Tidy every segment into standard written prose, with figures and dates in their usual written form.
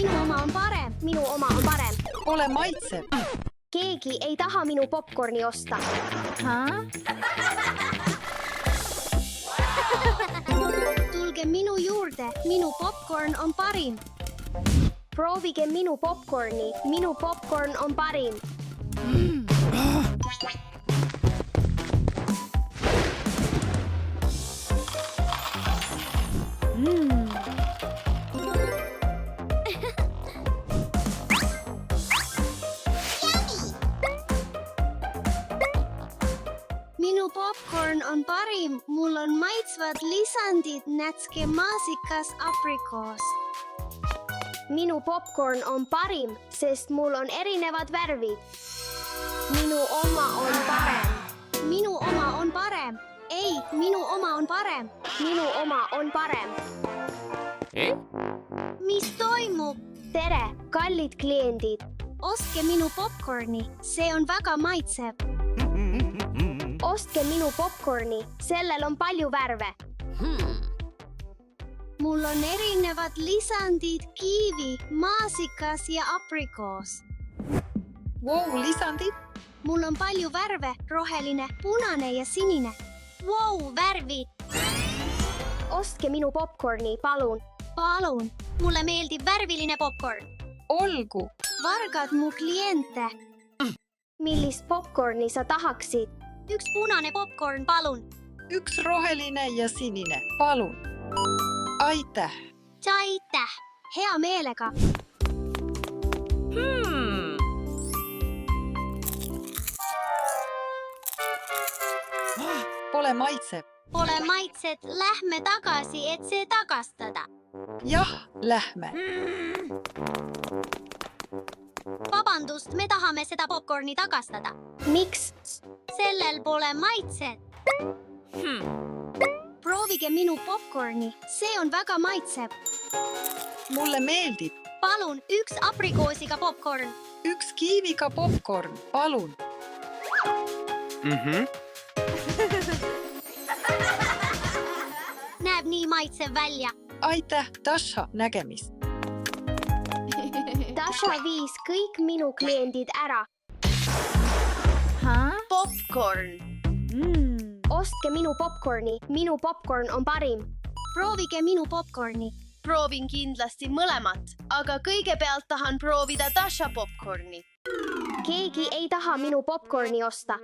Minu oma on parem. Minu oma on parem. Pole maitsev. Keegi ei taha minu popcorni osta. Tulge minu juurde. Minu popcorn on parim. Proovige minu popcorni. Minu popcorn on parim. Minu popcorn on parim. Mul on maitsvad lisandid, nätske maasikas, aprikoos. Minu popcorn on parim, sest mul on erinevad värvid. Minu oma on parem. Minu oma on parem. Ei, minu oma on parem. Minu oma on parem. Mis toimub? Tere, kallid kliendid. Ostke minu popcorni, see on väga maitsev. Ostke minu popcorni, sellel on palju värve. Mul on erinevad lisandid, kiivi, maasikas ja aprikoos. Wow, lisandid. Mul on palju värve, roheline, punane ja sinine. Wow, värvid! Ostke minu popcorni, palun. Palun, mulle meeldib värviline popcorn. Olgu. Vargad mu kliente. Millist popcorni sa tahaksid? Üks punane popcorn, palun. Üks roheline ja sinine. Palun. Aitäh. Aitäh. Hea meelega. Pole maitsev. Pole maitset, lähme tagasi, et see tagastada. Jah, lähme. Vabandust, me tahame seda popcorni tagastada. Miks? Sellel pole maitset. Proovige minu popcorni, see on väga maitsev. Mulle meeldib. Palun, üks aprikoosiga popcorn. Üks kiiviga popcorn. Palun. Näeb nii maitsev välja. Aitäh, Dasha, nägemist. Dasha viis kõik minu kliendid ära. Popcorn. Ostke minu popcorni. Minu popcorn on parim. Proovige minu popcorni. Proovin kindlasti mõlemat, aga kõigepealt tahan proovida Dasha popcorni. Keegi ei taha minu popcorni osta.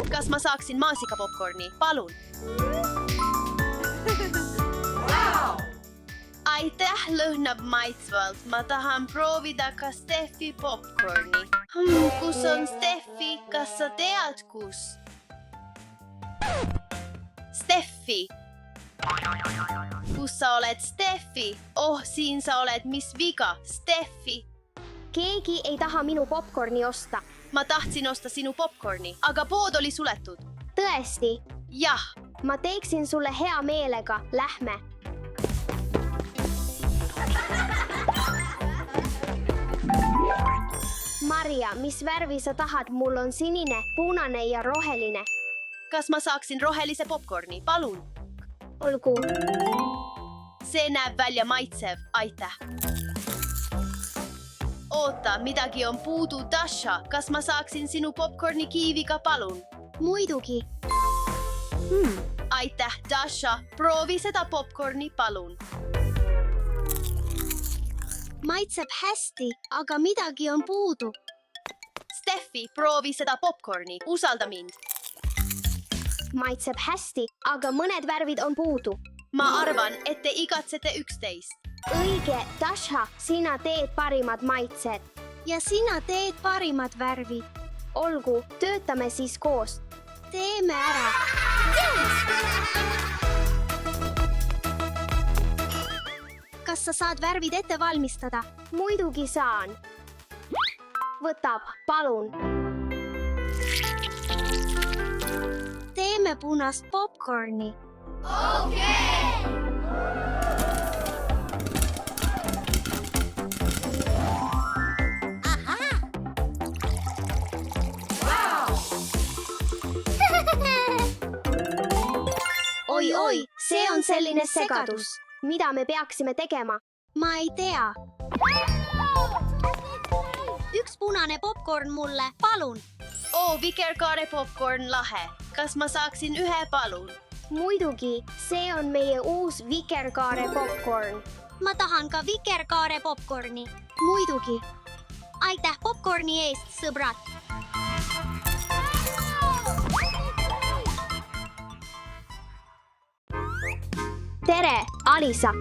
Kas ma saaksin maasika popcorni? Palun. Aitäh, lõhnab maitsvalt. Ma tahan proovida ka Steffi popcorni. Kus on Steffi? Kas sa tead, kus? Steffi. Kus sa oled, Steffi? Oh, siin sa oled, mis viga, Steffi. Keegi ei taha minu popcorni osta. Ma tahtsin osta sinu popcorni, aga pood oli suletud. Tõesti? Jah. Ma teeksin sulle hea meelega. Lähme. Maria, mis värvi sa tahad? Mul on sinine, punane ja roheline. Kas ma saaksin rohelise popcorni? Palun. Olgu. See näeb välja maitsev. Aitäh. Oota, midagi on puudu, Dasha. Kas ma saaksin sinu popcorni kiiviga? Palun. Muidugi. Aitäh, Dasha. Proovi seda popcorni, palun. Maitseb hästi, aga midagi on puudu. Steffi, proovi seda popcorni. Usalda mind. Maitseb hästi, aga mõned värvid on puudu. Ma arvan, et te igatsete üksteist. Õige, Dasha, sina teed parimad maitsed. Ja sina teed parimad värvid. Olgu, töötame siis koos. Teeme ära. Kas sa saad värvid ette valmistada? Muidugi saan. Võtab, palun. Teeme punast popcorni. Oi, see on see selline segadus? Mida me peaksime tegema? Ma ei tea. Üks punane popcorn mulle, palun. Vikerkaare popcorn lahe. Kas ma saaksin ühe palun? Muidugi, see on meie uus vikerkaare popcorn. Ma tahan ka vikerkaare popcorni. Muidugi. Aitäh popcorni eest, sõbrad. Tere, Alisa.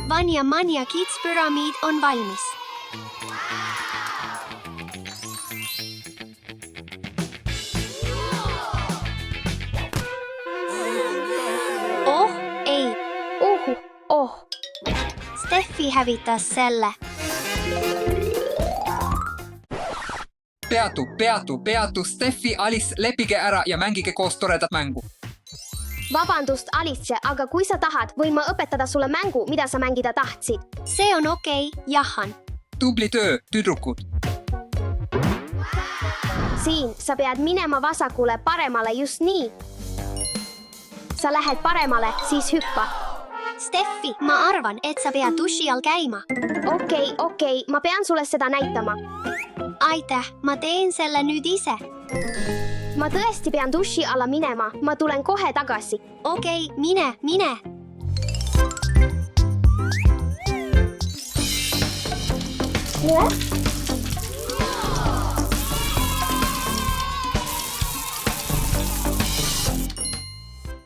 Vanja Manja Kids püramiid on valmis. Ei. Steffi hävitas selle. Peatu, Steffi, Alice, lepige ära ja mängige koos toredat mängu. Vabandust, Alice, aga kui sa tahad, võin ma õpetada sulle mängu, mida sa mängida tahtsid. See on okei, jahan. Tubli töö, tüdrukud. Siin, sa pead minema vasakule paremale just nii. Sa lähed paremale, siis hüppa. Steffi, ma arvan, et sa pead duši all käima. Okei, ma pean sulle seda näitama. Aitäh, ma teen selle nüüd ise. Ma tõesti pean duši alla minema, ma tulen kohe tagasi. Okei, mine.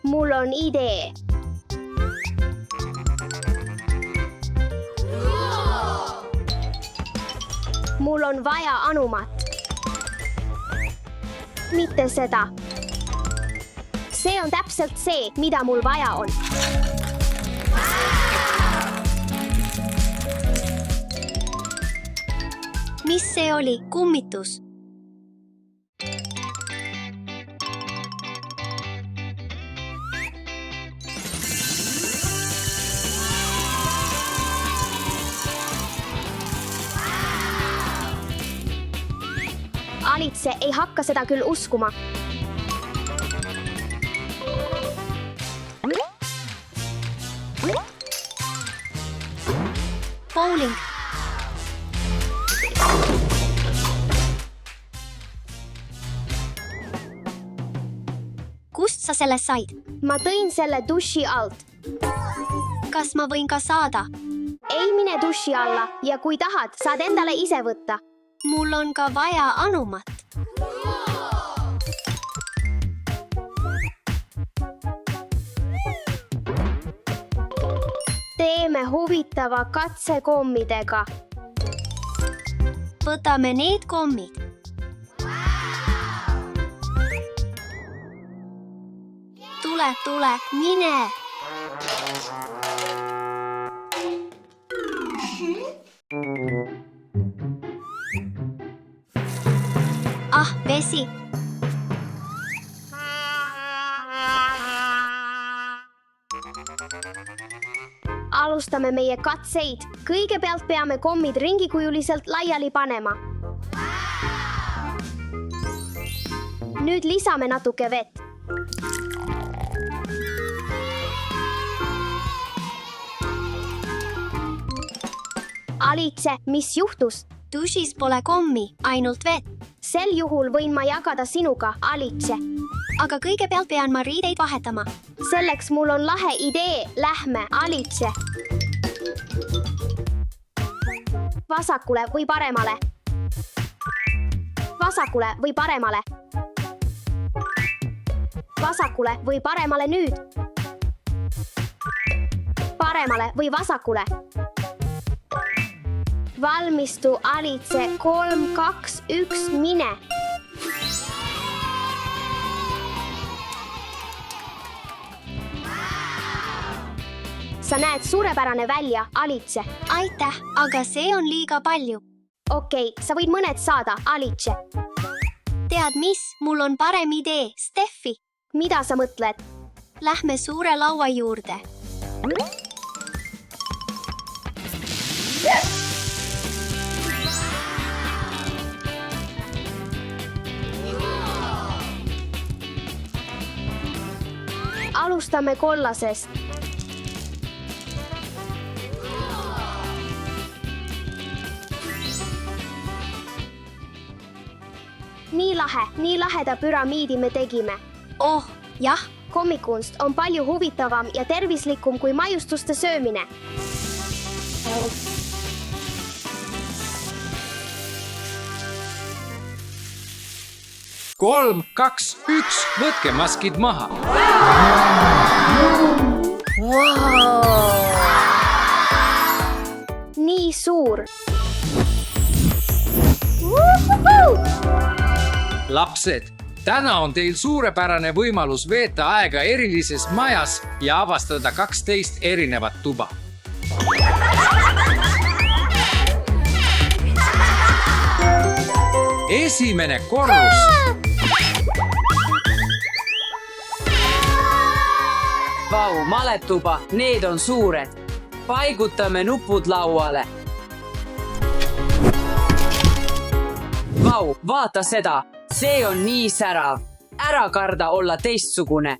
Mul on idee. Mul on vaja anumat. Mitte seda. See on täpselt see, mida mul vaja on. Mis see oli? Kummitus. Alice ei hakka seda küll uskuma. Bowling. Kust sa selle said? Ma tõin selle duši alt. Kas ma võin ka saada? Ei mine duši alla ja kui tahad, saad endale ise võtta. Mul on ka vaja anumat. Teeme huvitava katsekommidega. Võtame need kommid. Tule, mine. Vesi. Alustame meie katseid. Kõigepealt peame kommid ringikujuliselt laiali panema. Nüüd lisame natuke vett. Alice, mis juhtus? Dušis pole kommi, ainult vett. Sel juhul võin ma jagada sinuga, Alice. Aga kõigepealt pean ma riideid vahetama. Selleks mul on lahe idee. Lähme, Alice. Vasakule või paremale? Vasakule või paremale? Vasakule või paremale nüüd? Paremale või vasakule? Valmistu, Alice. 3, 2, 1, mine. Sa näed suurepärane välja, Alice. Aitäh, aga see on liiga palju. Okei, sa võid mõned saada, Alice. Tead mis? Mul on parem idee, Steffi. Mida sa mõtled? Lähme suure laua juurde. alustame kollasest. Nii laheda püramiidi me tegime. Oh, jah. Kommikunst on palju huvitavam ja tervislikum kui maiustuste söömine. Kolm, kaks, üks, võtke maskid maha. Nii suur. Lapsed, täna on teil suurepärane võimalus veeta aega erilises majas ja avastada 12 erinevat tuba. Esimene korrus. Vau, maletuba, need on suured. Paigutame nupud lauale. Vau, vaata seda. See on nii särav. Ära karda olla teistsugune.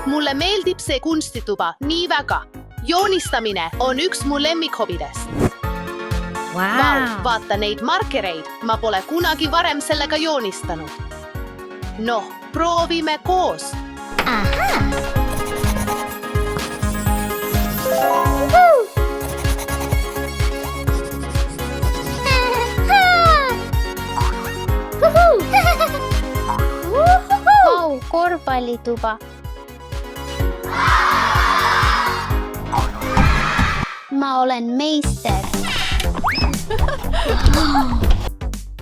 Mulle meeldib see kunstituba nii väga. Joonistamine on üks mu lemmikhobidest. Vau, vaata neid markereid. Ma pole kunagi varem sellega joonistanud. Noh, proovime koos. Vau, korvpallituba. Ma olen meister.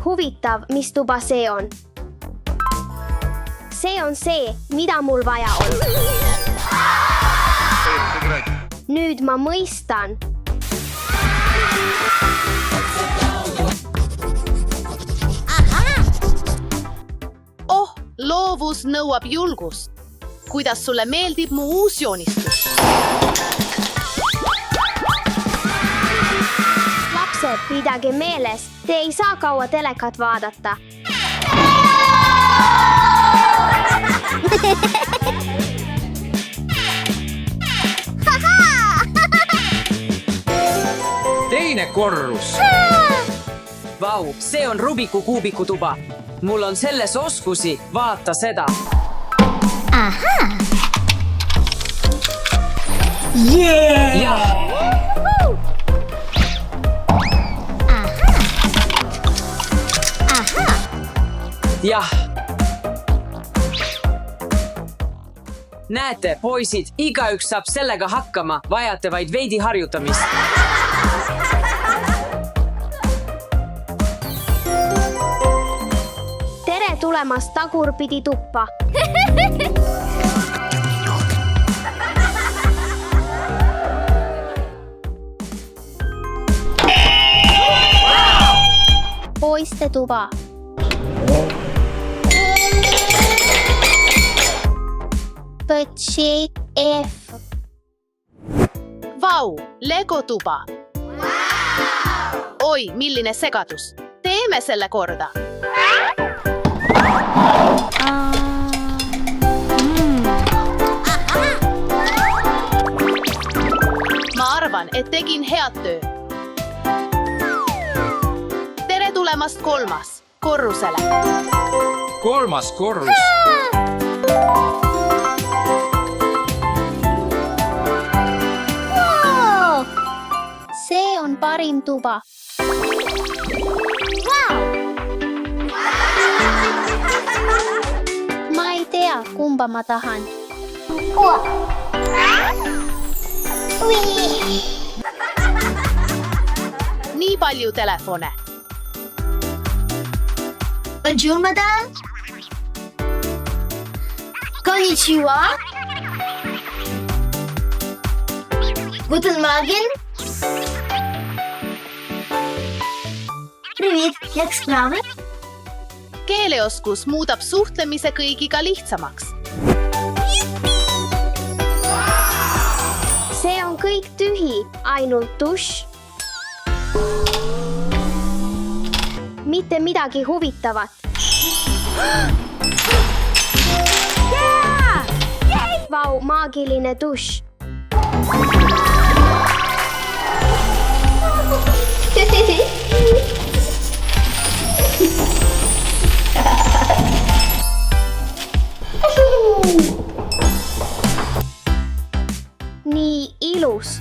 Huvitav, mis tuba see on. See on see, mida mul vaja on. Nüüd ma mõistan. Oh, loovus nõuab julgust. Kuidas sulle meeldib mu uus joonistus? Lapsed, pidage meeles, te ei saa kaua telekat vaadata. Teine korrus. Vau, see on Rubiku kuubiku tuba. Mul on selles oskusi, vaata seda. Jah. Jah. Näete, poisid, igaüks saab sellega hakkama, vajate vaid veidi harjutamist. Tere tulemast tagurpidi tuppa. Poiste tuba. Põtsi F. Vau, Lego tuba. Oi, milline segadus. Teeme selle korda. Ma arvan, et tegin head töö. Tere tulemast kolmas korrusele. Kolmas korrus. See on parim tuba. Ma ei tea, kumba ma tahan. Nii palju telefone. Bonjour, madame. Konnichiwa. Guten Morgen. Привет, jak sprawy? Keeleoskus muudab suhtlemise kõigiga lihtsamaks. See on kõik tühi, ainult dušš. mitte midagi huvitavat. Vau, maagiline dušš. Nii ilus.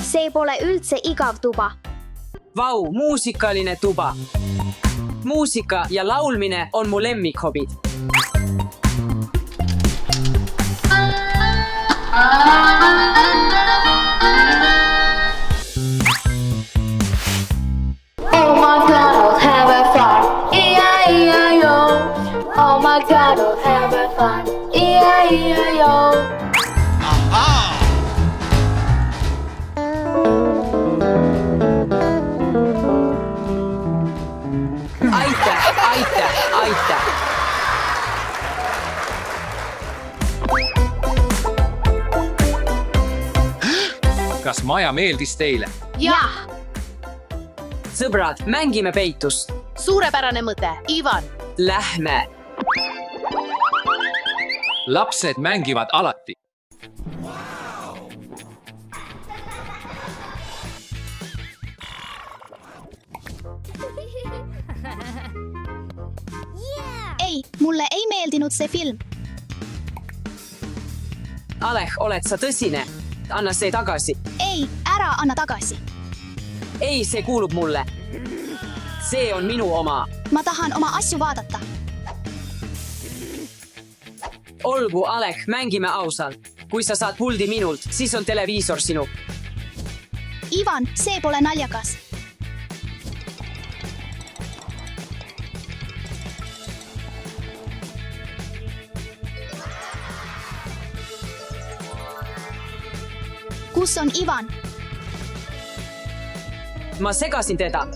See pole üldse igav tuba. Vau, muusikaline tuba. Muusika ja laulmine on mu lemmikhobid. Oh my god, I'll have a fun. E-I-E-I-O. Oh my god, I'll have a fun. E-I-E-I-O. Aitäh. kas maja meeldis teile? Jah, Sõbrad, mängime peitust. suurepärane mõte, Ivan. Lähme. Lapsed mängivad alati. Ei, mulle ei meeldinud see film. Aleh, oled sa tõsine? Anna see tagasi. Ei, ära anna tagasi. Ei, see kuulub mulle. See on minu oma. Ma tahan oma asju vaadata. Olgu, Aleh, mängime ausalt. Kui sa saad puldi minult, siis on televiisor sinu. Ivan, see pole naljakas. Kus on Ivan? Ma segasin teda.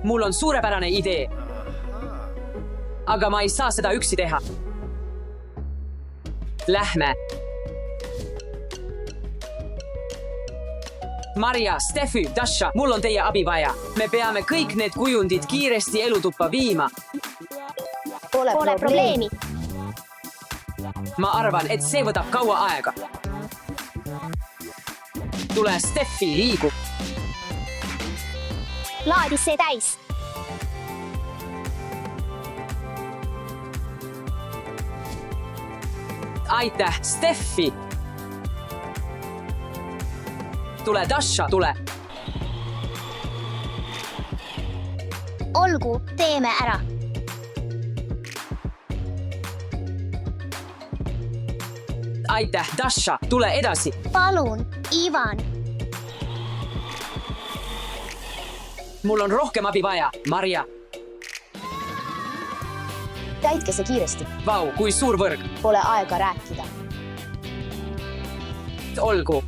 Mul on suurepärane idee. Aga ma ei saa seda üksi teha. Lähme. Maria, Steffi, Dasha, mul on teie abi vaja. Me peame kõik need kujundid kiiresti elutuppa viima. Pole probleemi. Ma arvan, et see võtab kaua aega. Tule, Steffi, liigu. Laadis see täis. Aitäh, Steffi. Tule, Dasha, tule. Olgu, teeme ära. Aitäh, Dasha, tule edasi. Palun, Ivan. Mul on rohkem abi vaja, Maria. Täitke see kiiresti. Vau, kui suur võrg. Pole aega rääkida. Olgu.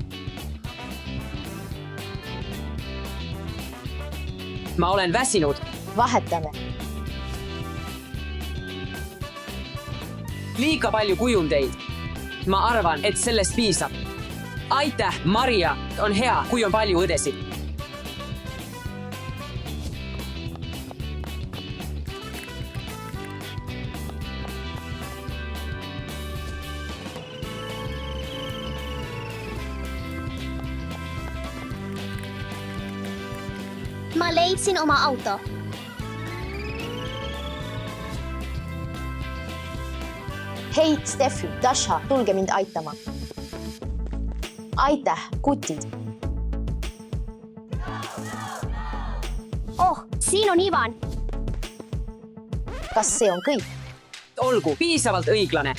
Ma olen väsinud. Vahetame. Liiga palju kujundeid. Ma arvan, et sellest piisab. Aitäh, Maria. On hea, kui on palju õdesid. Ma leidsin oma auto. Hei, Steffi, Dasha, tulge mind aitama. Aitäh, kutid. Oh, siin on Ivan. Kas see on kõik? Olgu, piisavalt õiglane.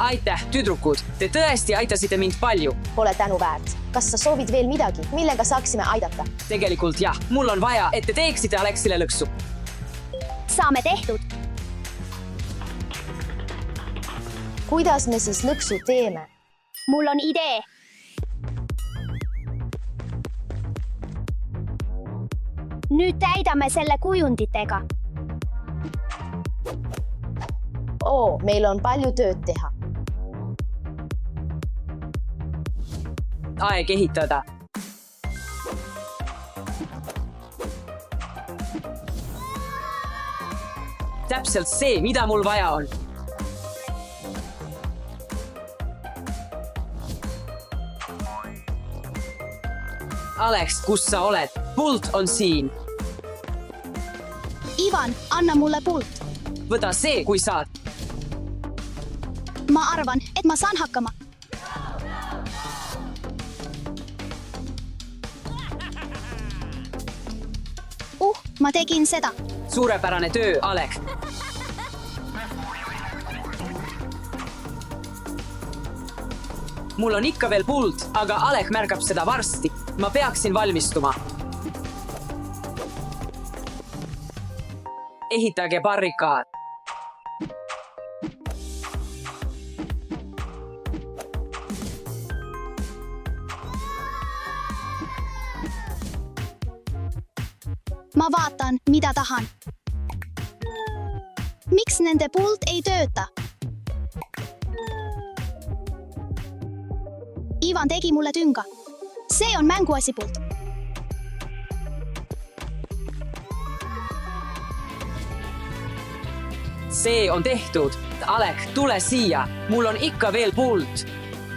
Aitäh, tüdrukud. Te tõesti aitasite mind palju. Pole tänu väärt. Kas sa soovid veel midagi, millega saaksime aidata? Tegelikult jah, mul on vaja, et te teeksite Aleksile lõksu. Saame tehtud. Kuidas me siis lõksu teeme? Mul on idee. Nüüd täidame selle kujunditega. oo, meil on palju tööd teha. Aeg ehitada. Täpselt see, mida mul vaja on. Alex, kus sa oled? Pult on siin. Ivan, anna mulle pult. Võta see, kui saad. Ma arvan, et ma saan hakkama. Ma tegin seda. Suurepärane töö, Alex. Mul on ikka veel pult, aga Alex märkab seda varsti. Ma peaksin valmistuma. Ehitage barrikaad. Ma vaatan, mida tahan. Miks nende pult ei tööta? Ivan tegi mulle tünga. See on mänguasipult. See on tehtud. Alex, tule siia. Mul on ikka veel pult.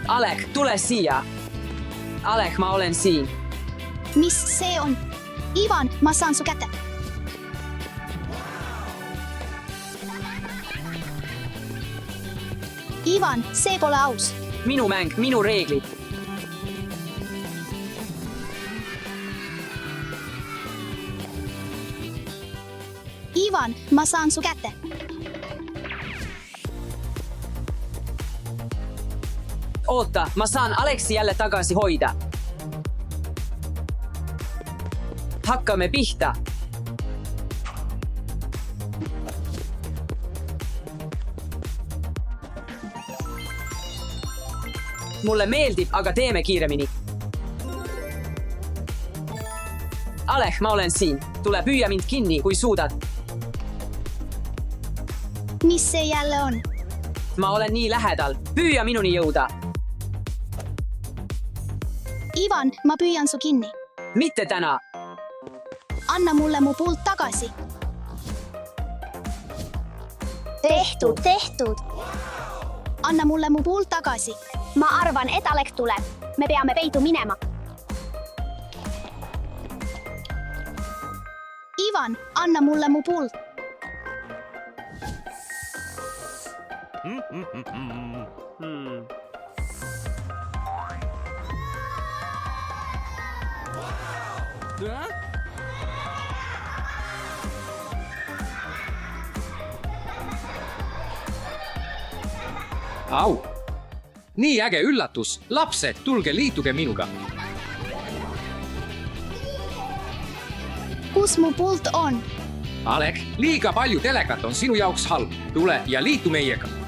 Alex, tule siia. Alex, ma olen siin. Mis see on? Ivan, ma saan su kätte. Ivan, see pole aus. Minu mäng, minu reeglid. Ivan, ma saan su kätte. Oota, ma saan Alexi jälle tagasi hoida. Hakkame pihta. Mulle meeldib, aga teeme kiiremini. Alex, ma olen siin. Tule püüa mind kinni, kui suudad. Mis see jälle on? Ma olen nii lähedal. Püüa minuni jõuda. Ivan, ma püüan su kinni. Mitte täna. Anna mulle mu pult tagasi. Tehtud, tehtud. Anna mulle mu pult tagasi. Ma arvan, et Alex tuleb. Me peame peitu minema. Ivan, anna mulle mu pult. Au! Nii äge üllatus! Lapsed, tulge liituge minuga! Kus mu pult on? Alex, liiga palju telekat on sinu jaoks halb. Tule ja liitu meiega!